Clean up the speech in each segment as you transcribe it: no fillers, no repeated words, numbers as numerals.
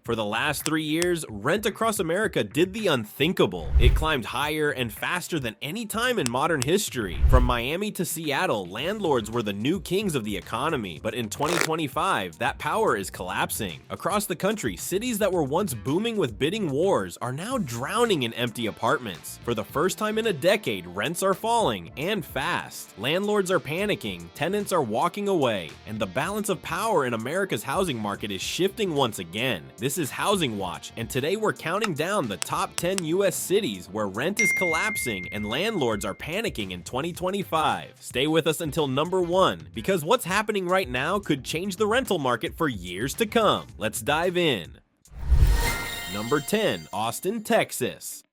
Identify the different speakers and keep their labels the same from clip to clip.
Speaker 1: For the last 3 years, rent across America did the unthinkable. It climbed higher and faster than any time in modern history. From Miami to Seattle, landlords were the new kings of the economy, but in 2025, that power is collapsing. Across the country, cities that were once booming with bidding wars are now drowning in empty apartments. For the first time in a decade, rents are falling, and fast. Landlords are panicking, tenants are walking away, and the balance of power in America's housing market is shifting once again. This is Housing Watch, and today we're counting down the top 10 US cities where rent is collapsing and landlords are panicking in 2025. Stay with us until number 1, because what's happening right now could change the rental market for years to come. Let's dive in. Number 10, Austin, Texas.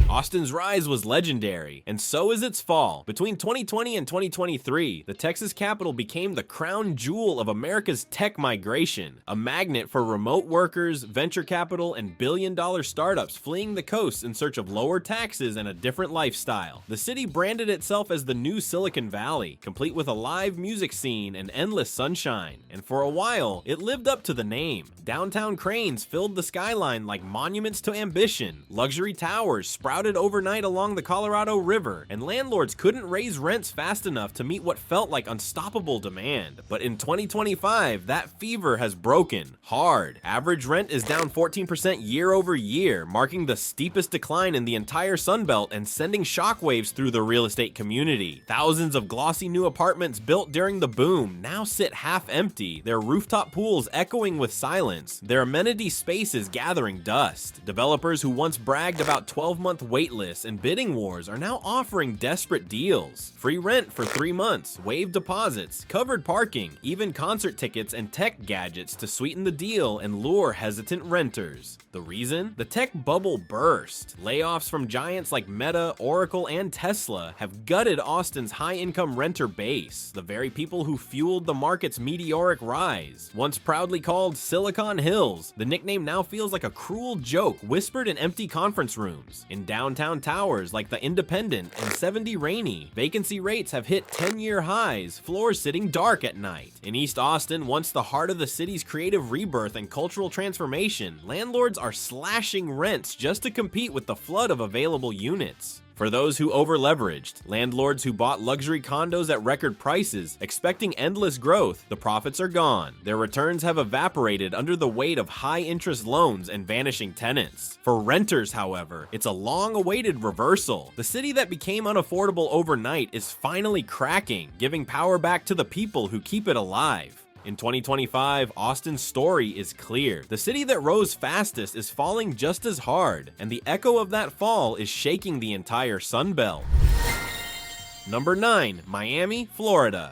Speaker 1: Austin's rise was legendary, and so is its fall. Between 2020 and 2023, the Texas capital became the crown jewel of America's tech migration, a magnet for remote workers, venture capital, and billion-dollar startups fleeing the coast in search of lower taxes and a different lifestyle. The city branded itself as the new Silicon Valley, complete with a live music scene and endless sunshine. And for a while, it lived up to the name. Downtown cranes filled the skyline like monuments to ambition. Luxury towers sprouted overnight along the Colorado River, and landlords couldn't raise rents fast enough to meet what felt like unstoppable demand. But in 2025, that fever has broken hard. Average rent is down 14% year over year, marking the steepest decline in the entire Sunbelt and sending shockwaves through the real estate community. Thousands of glossy new apartments built during the boom now sit half empty, their rooftop pools echoing with silence, their amenity spaces gathering dust. Developers who once bragged about 12-month waitlists and bidding wars are now offering desperate deals. Free rent for 3 months, waived deposits, covered parking, even concert tickets and tech gadgets to sweeten the deal and lure hesitant renters. The reason? The tech bubble burst. Layoffs from giants like Meta, Oracle, and Tesla have gutted Austin's high-income renter base, the very people who fueled the market's meteoric rise. Once proudly called Silicon Hills, the nickname now feels like a cruel joke whispered in empty conference rooms. In downtown towers like the Independent and 70 Rainey, vacancy rates have hit 10-year highs, floors sitting dark at night. In East Austin, once the heart of the city's creative rebirth and cultural transformation, landlords are slashing rents just to compete with the flood of available units. For those who overleveraged, landlords who bought luxury condos at record prices, expecting endless growth, the profits are gone. Their returns have evaporated under the weight of high-interest loans and vanishing tenants. For renters, however, it's a long-awaited reversal. The city that became unaffordable overnight is finally cracking, giving power back to the people who keep it alive. In 2025, Austin's story is clear. The city that rose fastest is falling just as hard, and the echo of that fall is shaking the entire Sunbelt. Number 9, Miami, Florida.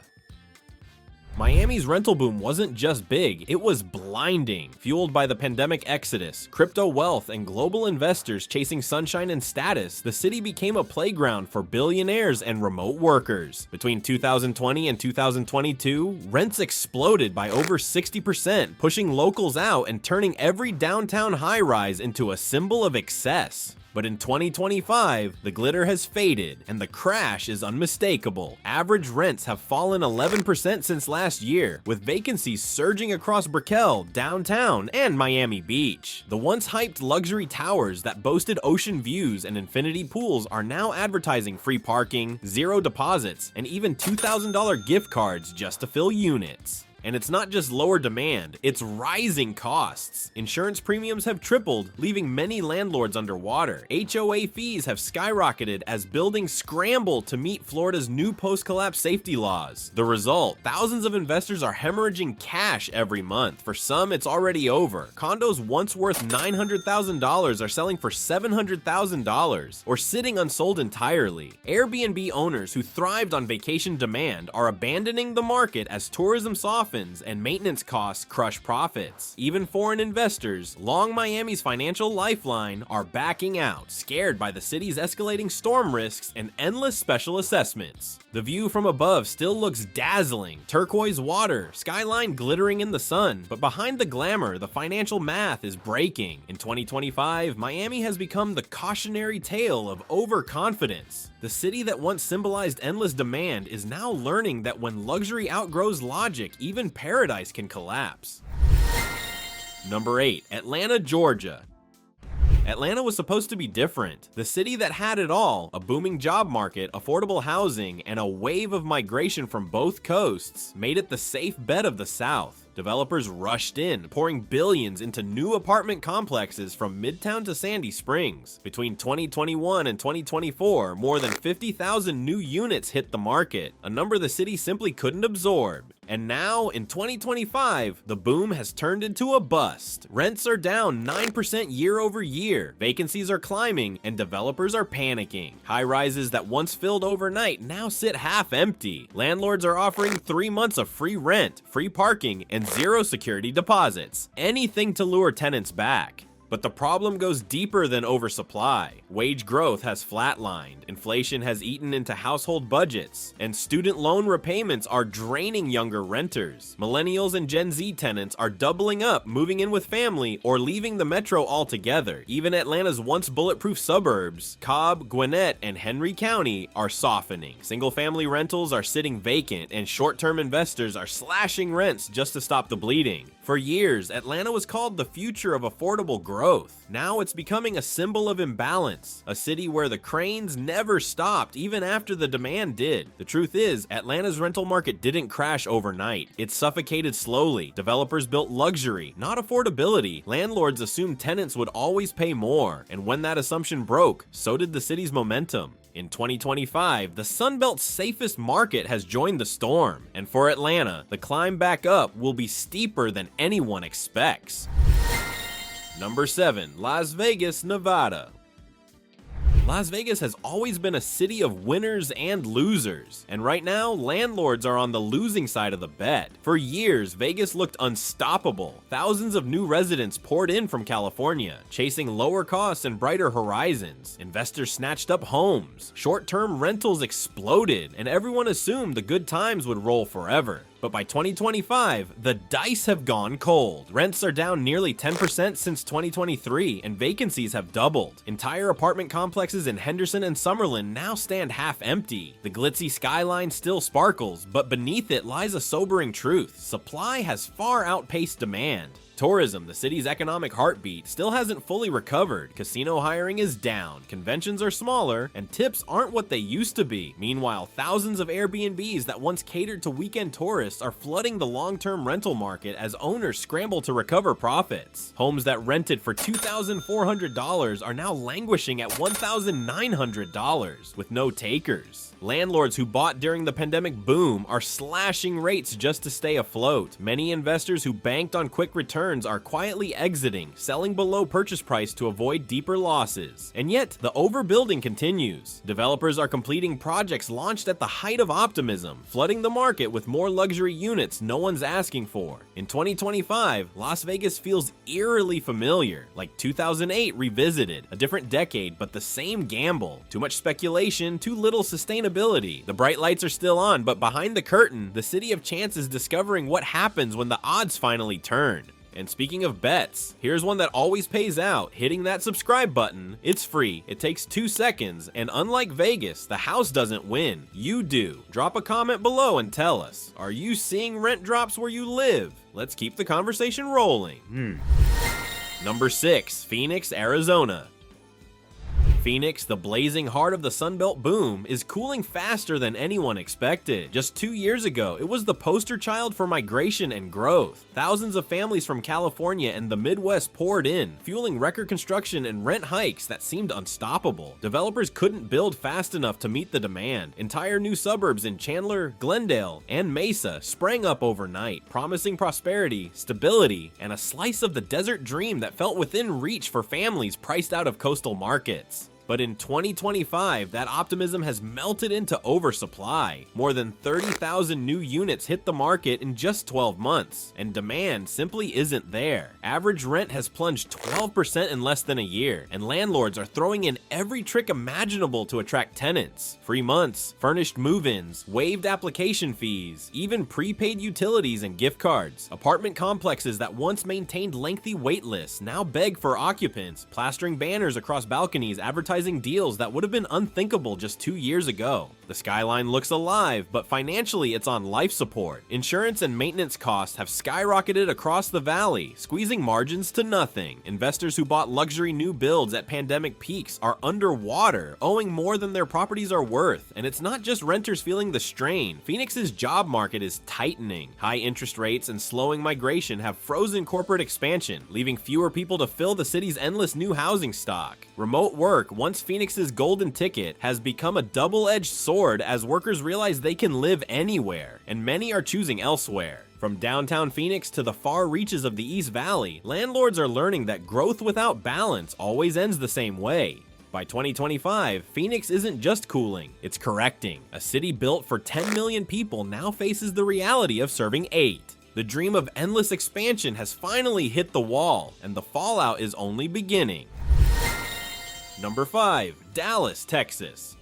Speaker 1: Miami's rental boom wasn't just big, it was blinding. Fueled by the pandemic exodus, crypto wealth, and global investors chasing sunshine and status, the city became a playground for billionaires and remote workers. Between 2020 and 2022, rents exploded by over 60%, pushing locals out and turning every downtown high-rise into a symbol of excess. But in 2025, the glitter has faded, and the crash is unmistakable. Average rents have fallen 11% since last year, with vacancies surging across Brickell, downtown, and Miami Beach. The once hyped luxury towers that boasted ocean views and infinity pools are now advertising free parking, zero deposits, and even $2,000 gift cards just to fill units. And it's not just lower demand, it's rising costs. Insurance premiums have tripled, leaving many landlords underwater. HOA fees have skyrocketed as buildings scramble to meet Florida's new post-collapse safety laws. The result, thousands of investors are hemorrhaging cash every month. For some, it's already over. Condos once worth $900,000 are selling for $700,000 or sitting unsold entirely. Airbnb owners who thrived on vacation demand are abandoning the market as tourism softens and maintenance costs crush profits. Even foreign investors, long Miami's financial lifeline, are backing out, scared by the city's escalating storm risks and endless special assessments. The view from above still looks dazzling, turquoise water, skyline glittering in the sun, but behind the glamour, the financial math is breaking. In 2025, Miami has become the cautionary tale of overconfidence. The city that once symbolized endless demand is now learning that when luxury outgrows logic, even paradise can collapse. Number 8. Atlanta, Georgia. Atlanta was supposed to be different. The city that had it all, a booming job market, affordable housing, and a wave of migration from both coasts, made it the safe bet of the South. Developers rushed in, pouring billions into new apartment complexes from Midtown to Sandy Springs. Between 2021 and 2024, more than 50,000 new units hit the market, a number the city simply couldn't absorb. And now, in 2025, the boom has turned into a bust. Rents are down 9% year over year, vacancies are climbing, and developers are panicking. High-rises that once filled overnight now sit half empty. Landlords are offering 3 months of free rent, free parking, and zero security deposits. Anything to lure tenants back. But the problem goes deeper than oversupply. Wage growth has flatlined, inflation has eaten into household budgets, and student loan repayments are draining younger renters. Millennials and Gen Z tenants are doubling up, moving in with family, or leaving the metro altogether. Even Atlanta's once bulletproof suburbs, Cobb, Gwinnett, and Henry County, are softening. Single-family rentals are sitting vacant, and short-term investors are slashing rents just to stop the bleeding. For years, Atlanta was called the future of affordable growth. Now it's becoming a symbol of imbalance, a city where the cranes never stopped even after the demand did. The truth is, Atlanta's rental market didn't crash overnight. It suffocated slowly. Developers built luxury, not affordability. Landlords assumed tenants would always pay more, and when that assumption broke, so did the city's momentum. In 2025, the Sunbelt's safest market has joined the storm, and for Atlanta, the climb back up will be steeper than anyone expects. Number 7. Las Vegas, Nevada. Las Vegas has always been a city of winners and losers, and right now, landlords are on the losing side of the bet. For years, Vegas looked unstoppable. Thousands of new residents poured in from California, chasing lower costs and brighter horizons. Investors snatched up homes, short-term rentals exploded, and everyone assumed the good times would roll forever. But by 2025, the dice have gone cold. Rents are down nearly 10% since 2023, and vacancies have doubled. Entire apartment complexes in Henderson and Summerlin now stand half empty. The glitzy skyline still sparkles, but beneath it lies a sobering truth. Supply has far outpaced demand. Tourism, the city's economic heartbeat, still hasn't fully recovered. Casino hiring is down, conventions are smaller, and tips aren't what they used to be. Meanwhile, thousands of Airbnbs that once catered to weekend tourists are flooding the long-term rental market as owners scramble to recover profits. Homes that rented for $2,400 are now languishing at $1,900 with no takers. Landlords who bought during the pandemic boom are slashing rates just to stay afloat. Many investors who banked on quick returns are quietly exiting, selling below purchase price to avoid deeper losses. And yet, the overbuilding continues. Developers are completing projects launched at the height of optimism, flooding the market with more luxury units no one's asking for. In 2025, Las Vegas feels eerily familiar, like 2008 revisited, a different decade but the same gamble. Too much speculation, too little sustainability. The bright lights are still on, but behind the curtain, the city of chance is discovering what happens when the odds finally turn. And speaking of bets, here's one that always pays out, hitting that subscribe button. It's free, it takes 2 seconds, and unlike Vegas, the house doesn't win, you do. Drop a comment below and tell us, are you seeing rent drops where you live? Let's keep the conversation rolling. Number 6, Phoenix, Arizona. Phoenix, the blazing heart of the Sunbelt boom, is cooling faster than anyone expected. Just 2 years ago, it was the poster child for migration and growth. Thousands of families from California and the Midwest poured in, fueling record construction and rent hikes that seemed unstoppable. Developers couldn't build fast enough to meet the demand. Entire new suburbs in Chandler, Glendale, and Mesa sprang up overnight, promising prosperity, stability, and a slice of the desert dream that felt within reach for families priced out of coastal markets. But in 2025, that optimism has melted into oversupply. More than 30,000 new units hit the market in just 12 months, and demand simply isn't there. Average rent has plunged 12% in less than a year, and landlords are throwing in every trick imaginable to attract tenants. Free months, furnished move-ins, waived application fees, even prepaid utilities and gift cards. Apartment complexes that once maintained lengthy wait lists now beg for occupants, plastering banners across balconies advertising deals that would have been unthinkable just 2 years ago. The skyline looks alive, but financially it's on life support. Insurance and maintenance costs have skyrocketed across the valley, squeezing margins to nothing. Investors who bought luxury new builds at pandemic peaks are underwater, owing more than their properties are worth. And it's not just renters feeling the strain. Phoenix's job market is tightening. High interest rates and slowing migration have frozen corporate expansion, leaving fewer people to fill the city's endless new housing stock. Remote work, once Phoenix's golden ticket, has become a double-edged sword as workers realize they can live anywhere, and many are choosing elsewhere. From downtown Phoenix to the far reaches of the East Valley, landlords are learning that growth without balance always ends the same way. By 2025, Phoenix isn't just cooling, it's correcting. A city built for 10 million people now faces the reality of serving 8. The dream of endless expansion has finally hit the wall, and the fallout is only beginning. Number 5. Dallas, Texas.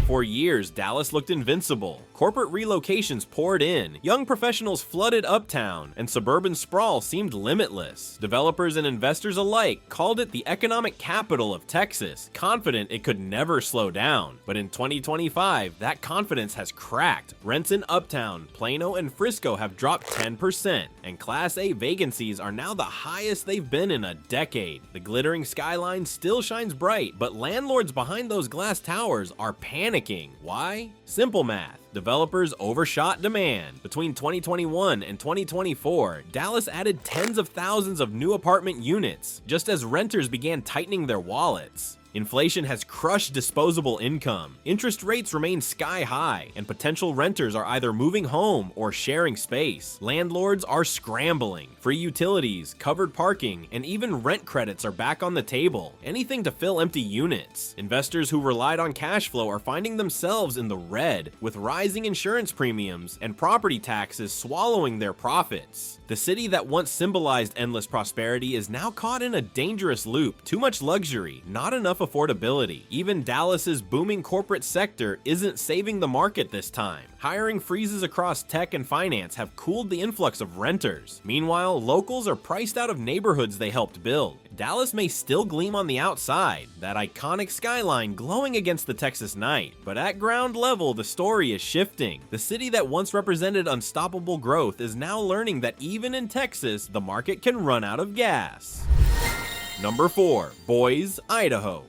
Speaker 1: For years, Dallas looked invincible. Corporate relocations poured in, young professionals flooded uptown, and suburban sprawl seemed limitless. Developers and investors alike called it the economic capital of Texas, confident it could never slow down. But in 2025, that confidence has cracked. Rents in Uptown, Plano, and Frisco have dropped 10%, and Class A vacancies are now the highest they've been in a decade. The glittering skyline still shines bright, but landlords behind those glass towers are panicking. Why? Simple math. Developers overshot demand. Between 2021 and 2024, Dallas added tens of thousands of new apartment units, just as renters began tightening their wallets. Inflation has crushed disposable income. Interest rates remain sky high, and potential renters are either moving home or sharing space. Landlords are scrambling. Free utilities, covered parking, and even rent credits are back on the table. Anything to fill empty units. Investors who relied on cash flow are finding themselves in the red, with rising insurance premiums and property taxes swallowing their profits. The city that once symbolized endless prosperity is now caught in a dangerous loop. Too much luxury, not enough affordability. Even Dallas's booming corporate sector isn't saving the market this time. Hiring freezes across tech and finance have cooled the influx of renters. Meanwhile, locals are priced out of neighborhoods they helped build. Dallas may still gleam on the outside, that iconic skyline glowing against the Texas night. But at ground level, the story is shifting. The city that once represented unstoppable growth is now learning that even in Texas, the market can run out of gas. Number 4. Boise, Idaho.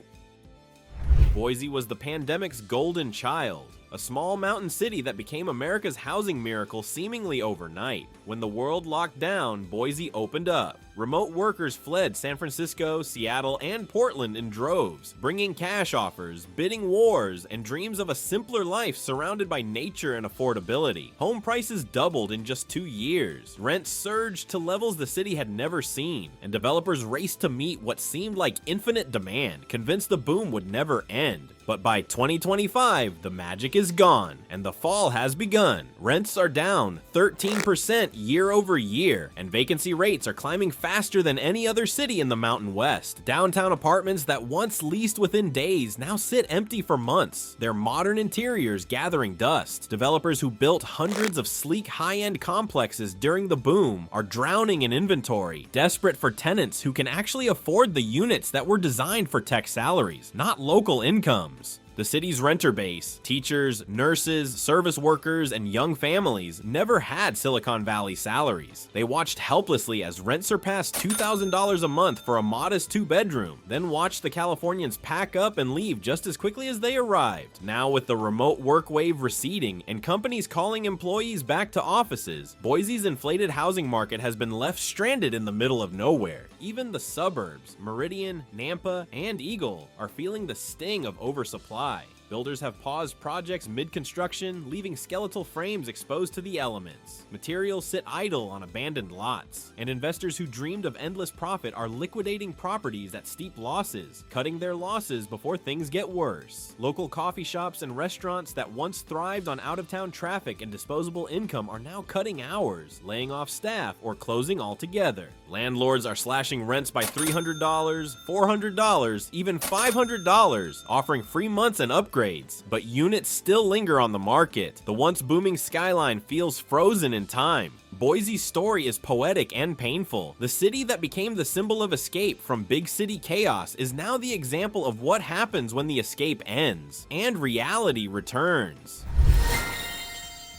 Speaker 1: Boise was the pandemic's golden child, a small mountain city that became America's housing miracle seemingly overnight. When the world locked down, Boise opened up. Remote workers fled San Francisco, Seattle, and Portland in droves, bringing cash offers, bidding wars, and dreams of a simpler life surrounded by nature and affordability. Home prices doubled in just 2 years. Rents surged to levels the city had never seen, and developers raced to meet what seemed like infinite demand, convinced the boom would never end. But by 2025, the magic is gone, and the fall has begun. Rents are down 13% year over year, and vacancy rates are climbing faster than any other city in the Mountain West. Downtown apartments that once leased within days now sit empty for months, their modern interiors gathering dust. Developers who built hundreds of sleek high-end complexes during the boom are drowning in inventory, desperate for tenants who can actually afford the units that were designed for tech salaries, not local incomes. The city's renter base, teachers, nurses, service workers, and young families never had Silicon Valley salaries. They watched helplessly as rent surpassed $2,000 a month for a modest 2-bedroom, then watched the Californians pack up and leave just as quickly as they arrived. Now, with the remote work wave receding and companies calling employees back to offices, Boise's inflated housing market has been left stranded in the middle of nowhere. Even the suburbs, Meridian, Nampa, and Eagle, are feeling the sting of oversupply. Builders have paused projects mid-construction, leaving skeletal frames exposed to the elements. Materials sit idle on abandoned lots, and investors who dreamed of endless profit are liquidating properties at steep losses, cutting their losses before things get worse. Local coffee shops and restaurants that once thrived on out-of-town traffic and disposable income are now cutting hours, laying off staff, or closing altogether. Landlords are slashing rents by $300, $400, even $500, offering free months and upgrades, but units still linger on the market. The once booming skyline feels frozen in time. Boise's story is poetic and painful. The city that became the symbol of escape from big city chaos is now the example of what happens when the escape ends and reality returns.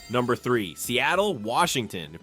Speaker 1: Number 3. Seattle, Washington.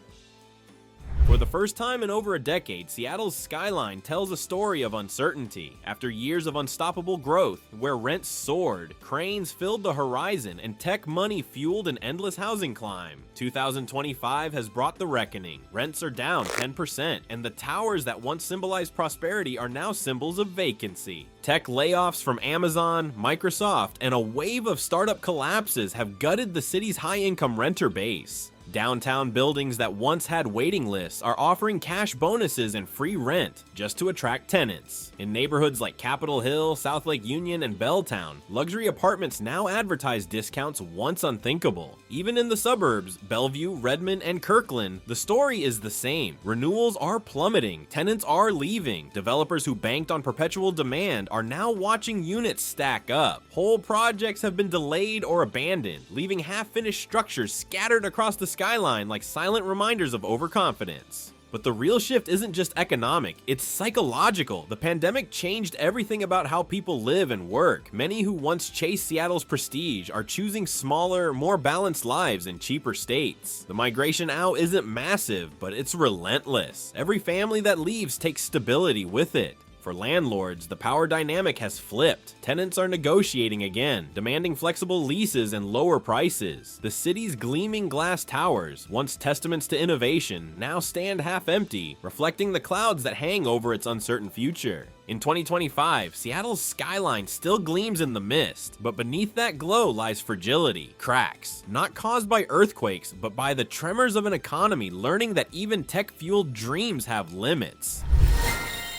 Speaker 1: For the first time in over a decade, Seattle's skyline tells a story of uncertainty. After years of unstoppable growth, where rents soared, cranes filled the horizon, and tech money fueled an endless housing climb, 2025 has brought the reckoning. Rents are down 10%, and the towers that once symbolized prosperity are now symbols of vacancy. Tech layoffs from Amazon, Microsoft, and a wave of startup collapses have gutted the city's high-income renter base. Downtown buildings that once had waiting lists are offering cash bonuses and free rent just to attract tenants. In neighborhoods like Capitol Hill, South Lake Union, and Belltown, luxury apartments now advertise discounts once unthinkable. Even in the suburbs, Bellevue, Redmond, and Kirkland, the story is the same. Renewals are plummeting, tenants are leaving, developers who banked on perpetual demand are now watching units stack up. Whole projects have been delayed or abandoned, leaving half-finished structures scattered across the skyline like silent reminders of overconfidence. But the real shift isn't just economic, it's psychological. The pandemic changed everything about how people live and work. Many who once chased Seattle's prestige are choosing smaller, more balanced lives in cheaper states. The migration out isn't massive, but it's relentless. Every family that leaves takes stability with it. For landlords, the power dynamic has flipped. Tenants are negotiating again, demanding flexible leases and lower prices. The city's gleaming glass towers, once testaments to innovation, now stand half empty, reflecting the clouds that hang over its uncertain future. In 2025, Seattle's skyline still gleams in the mist, but beneath that glow lies fragility, cracks, not caused by earthquakes, but by the tremors of an economy learning that even tech-fueled dreams have limits.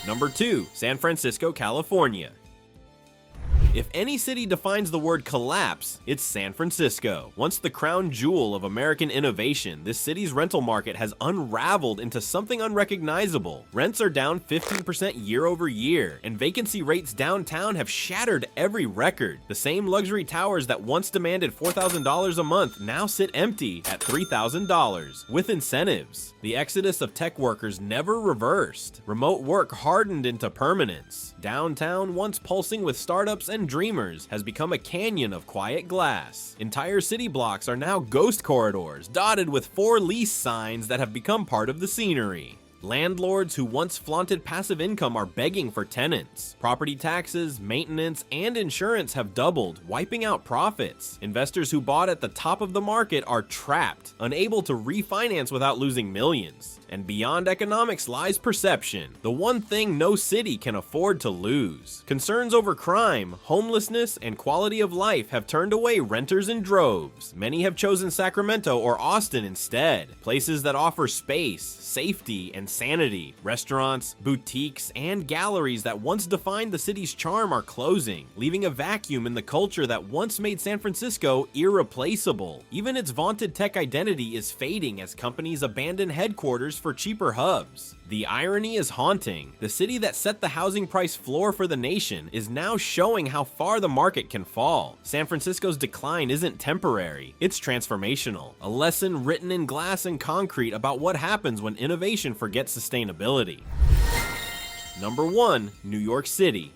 Speaker 1: Number 2. San Francisco, California. If any city defines the word collapse, it's San Francisco. Once the crown jewel of American innovation, this city's rental market has unraveled into something unrecognizable. Rents are down 15% year over year, and vacancy rates downtown have shattered every record. The same luxury towers that once demanded $4,000 a month now sit empty at $3,000, with incentives. The exodus of tech workers never reversed. Remote work hardened into permanence. Downtown, once pulsing with startups and dreamers, has become a canyon of quiet glass. Entire city blocks are now ghost corridors, dotted with for-lease signs that have become part of the scenery. Landlords who once flaunted passive income are begging for tenants. Property taxes, maintenance, and insurance have doubled, wiping out profits. Investors who bought at the top of the market are trapped, unable to refinance without losing millions. And beyond economics lies perception, the one thing no city can afford to lose. Concerns over crime, homelessness, and quality of life have turned away renters in droves. Many have chosen Sacramento or Austin instead, places that offer space, safety, and sanity. Restaurants, boutiques, and galleries that once defined the city's charm are closing, leaving a vacuum in the culture that once made San Francisco irreplaceable. Even its vaunted tech identity is fading as companies abandon headquarters for cheaper hubs. The irony is haunting. The city that set the housing price floor for the nation is now showing how far the market can fall. San Francisco's decline isn't temporary, it's transformational. A lesson written in glass and concrete about what happens when innovation forgets sustainability. Number 1. New York City.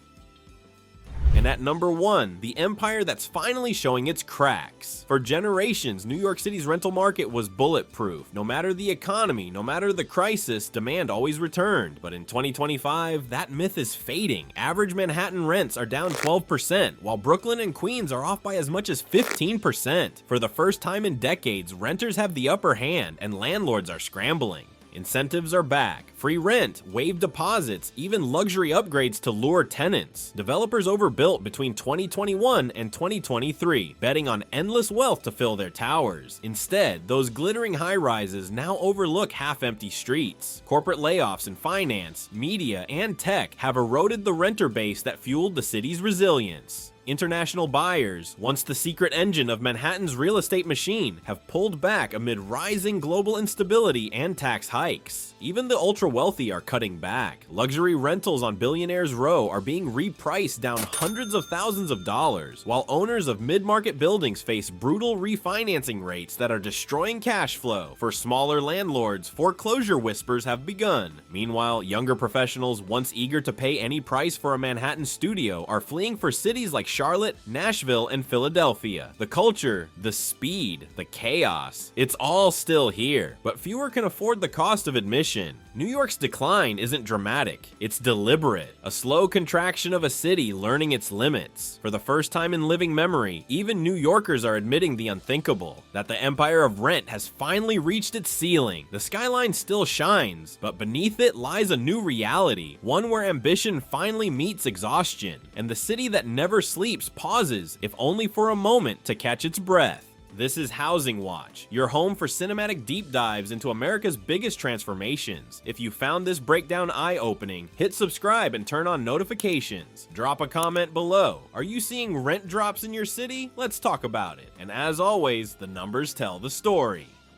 Speaker 1: And at number 1, the empire that's finally showing its cracks. For generations, New York City's rental market was bulletproof. No matter the economy, no matter the crisis, demand always returned. But in 2025, that myth is fading. Average Manhattan rents are down 12%, while Brooklyn and Queens are off by as much as 15%. For the first time in decades, renters have the upper hand, and landlords are scrambling. Incentives are back. Free rent, waived deposits, even luxury upgrades to lure tenants. Developers overbuilt between 2021 and 2023, betting on endless wealth to fill their towers. Instead, those glittering high-rises now overlook half-empty streets. Corporate layoffs in finance, media, and tech have eroded the renter base that fueled the city's resilience. International buyers, once the secret engine of Manhattan's real estate machine, have pulled back amid rising global instability and tax hikes. Even the ultra-wealthy are cutting back. Luxury rentals on Billionaires Row are being repriced down hundreds of thousands of dollars, while owners of mid-market buildings face brutal refinancing rates that are destroying cash flow. For smaller landlords, foreclosure whispers have begun. Meanwhile, younger professionals once eager to pay any price for a Manhattan studio are fleeing for cities like Charlotte, Nashville, and Philadelphia. The culture, the speed, the chaos, it's all still here, but fewer can afford the cost of admission. New York's decline isn't dramatic, it's deliberate, a slow contraction of a city learning its limits. For the first time in living memory, even New Yorkers are admitting the unthinkable, that the empire of rent has finally reached its ceiling. The skyline still shines, but beneath it lies a new reality, one where ambition finally meets exhaustion, and the city that never sleeps pauses, if only for a moment, to catch its breath. This is Housing Watch, your home for cinematic deep dives into America's biggest transformations. If you found this breakdown eye-opening, hit subscribe and turn on notifications. Drop a comment below. Are you seeing rent drops in your city? Let's talk about it. And as always, the numbers tell the story.